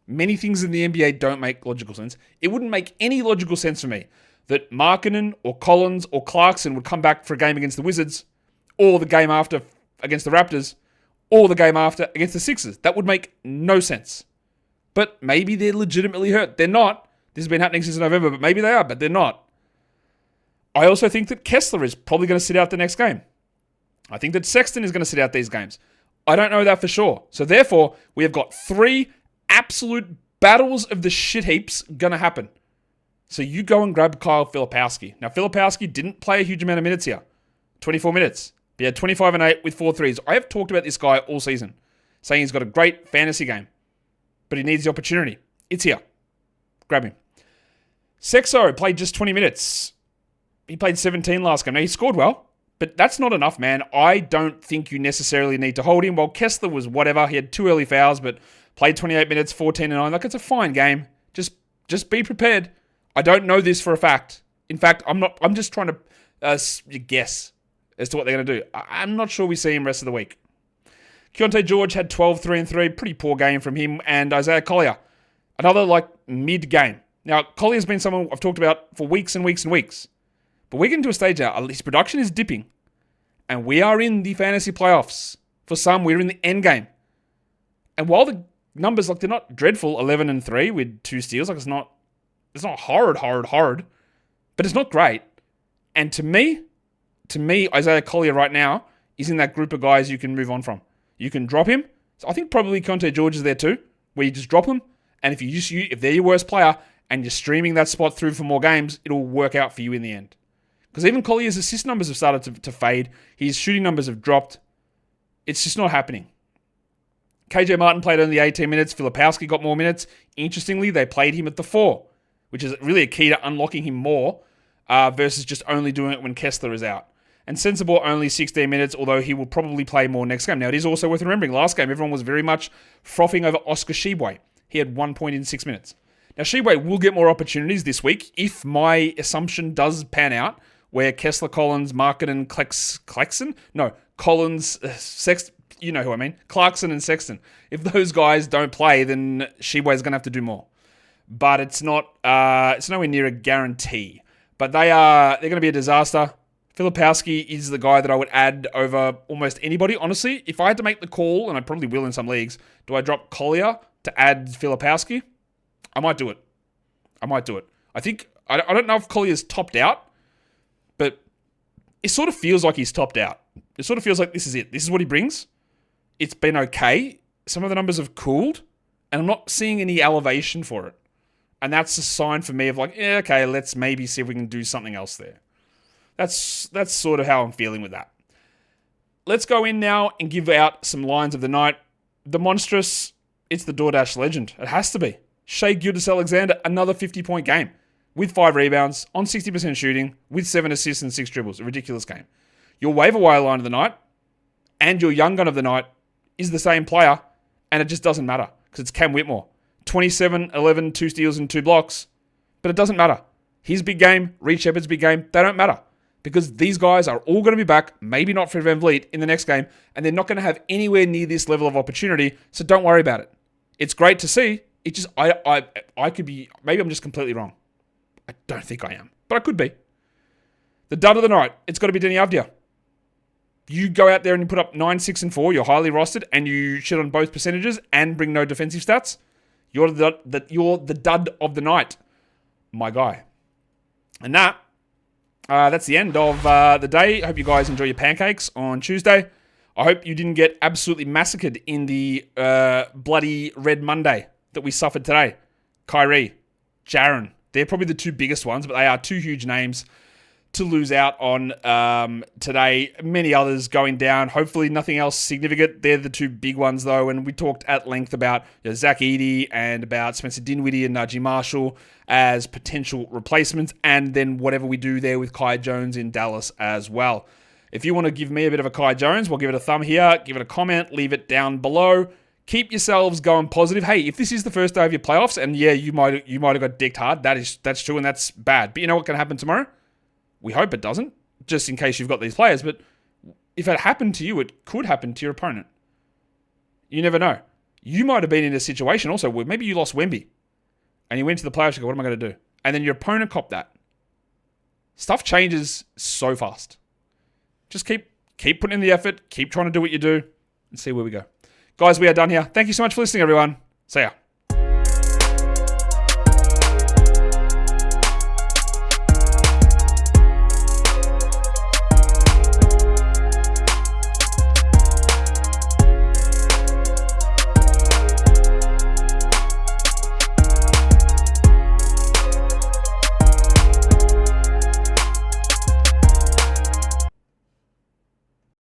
many things in the NBA don't make logical sense. It wouldn't make any logical sense for me that Markkanen or Collins or Clarkson would come back for a game against the Wizards, or the game after against the Raptors, or the game after against the Sixers. That would make no sense. But maybe they're legitimately hurt. They're not. This has been happening since November, but maybe they are, but they're not. I also think that Kessler is probably going to sit out the next game. I think that Sexton is going to sit out these games. I don't know that for sure. So therefore, we have got 3 absolute battles of the shit heaps going to happen. So you go and grab Kyle Filipowski. Now, Filipowski didn't play a huge amount of minutes here. 24 minutes. He had 25 and 8 with 4 threes. I have talked about this guy all season, saying he's got a great fantasy game, but he needs the opportunity. It's here. Grab him. Sexo played just 20 minutes. He played 17 last game. Now, he scored well, but that's not enough, man. I don't think you necessarily need to hold him. Well, Kessler was whatever. He had 2 early fouls, but played 28 minutes, 14 and 9. Like, it's a fine game. Just be prepared. I don't know this for a fact. In fact, I'm just trying to guess as to what they're going to do. I'm not sure we see him rest of the week. Keontae George had 12, 3 and 3. Pretty poor game from him. And Isaiah Collier, Another like mid-game. Now, Collier's been someone I've talked about for weeks and weeks and weeks. But we're getting to a stage now, his production is dipping. And we are in the fantasy playoffs. For some, we're in the end game. And while the numbers, like, they're not dreadful, 11-3 with 2 steals, like, it's not horrid. But it's not great. And to me, Isaiah Collier right now is in that group of guys you can move on from. You can drop him. So I think probably Conte George is there too, where you just drop him. And if they're your worst player and you're streaming that spot through for more games, it'll work out for you in the end. Because even Collier's assist numbers have started to fade. His shooting numbers have dropped. It's just not happening. KJ Martin played only 18 minutes. Filipowski got more minutes. Interestingly, they played him at the 4, which is really a key to unlocking him more versus just only doing it when Kessler is out. And Sensible only 16 minutes, although he will probably play more next game. Now, it is also worth remembering, last game, everyone was very much frothing over Oscar Tshiebwe. He had 1 point in 6 minutes. Now, Tshiebwe will get more opportunities this week if my assumption does pan out, where Kessler, Collins, Markkanen, you know who I mean, Clarkson and Sexton. If those guys don't play, then Tshiebwe's going to have to do more. But it's nowhere near a guarantee. But they're going to be a disaster. Filipowski is the guy that I would add over almost anybody. Honestly, if I had to make the call, and I probably will in some leagues, do I drop Collier to add Filipowski? I might do it. I think, I don't know if Collier's topped out, but it sort of feels like he's topped out. It sort of feels like this is it. This is what he brings. It's been okay. Some of the numbers have cooled, and I'm not seeing any elevation for it. And that's a sign for me of like, yeah, okay, let's maybe see if we can do something else there. That's sort of how I'm feeling with that. Let's go in now and give out some lines of the night. The monstrous, it's the DoorDash legend. It has to be. Shai Gilgeous-Alexander, another 50-point game with 5 rebounds, on 60% shooting, with 7 assists and 6 dribbles. A ridiculous game. Your waiver wire line of the night and your young gun of the night is the same player, and it just doesn't matter because it's Cam Whitmore. 27, 11, 2 steals and 2 blocks. But it doesn't matter. His big game, Reed Shepherd's big game, they don't matter. Because these guys are all going to be back, maybe not Fred VanVleet, in the next game, and they're not going to have anywhere near this level of opportunity, so don't worry about it. It's great to see. It just, I could be, maybe I'm just completely wrong. I don't think I am, but I could be. The dud of the night, it's got to be Denny Avdia. You go out there and you put up 9, 6, and 4, you're highly rostered, and you shit on both percentages and bring no defensive stats. You're the dud of the night, my guy. And that's the end of the day. I hope you guys enjoy your pancakes on Tuesday. I hope you didn't get absolutely massacred in the bloody Red Monday that we suffered today. Kyrie, Jaren, they're probably the 2 biggest ones, but they are 2 huge names to lose out on today. Many others going down. Hopefully nothing else significant. They're the 2 big ones, though, and we talked at length about Zach Edey and about Spencer Dinwiddie and Najee Marshall as potential replacements, and then whatever we do there with Kai Jones in Dallas as well. If you want to give me a bit of a Kai Jones, we'll give it a thumb here, give it a comment, leave it down below. Keep yourselves going positive. Hey, if this is the first day of your playoffs, and yeah, you might have got dicked hard, that's true and that's bad. But you know what can happen tomorrow? We hope it doesn't, just in case you've got these players. But if it happened to you, it could happen to your opponent. You never know. You might have been in a situation also where maybe you lost Wemby and you went to the playoffs and go, what am I going to do? And then your opponent copped that. Stuff changes so fast. Just keep putting in the effort, keep trying to do what you do, and see where we go. Guys, we are done here. Thank you so much for listening, everyone. See ya.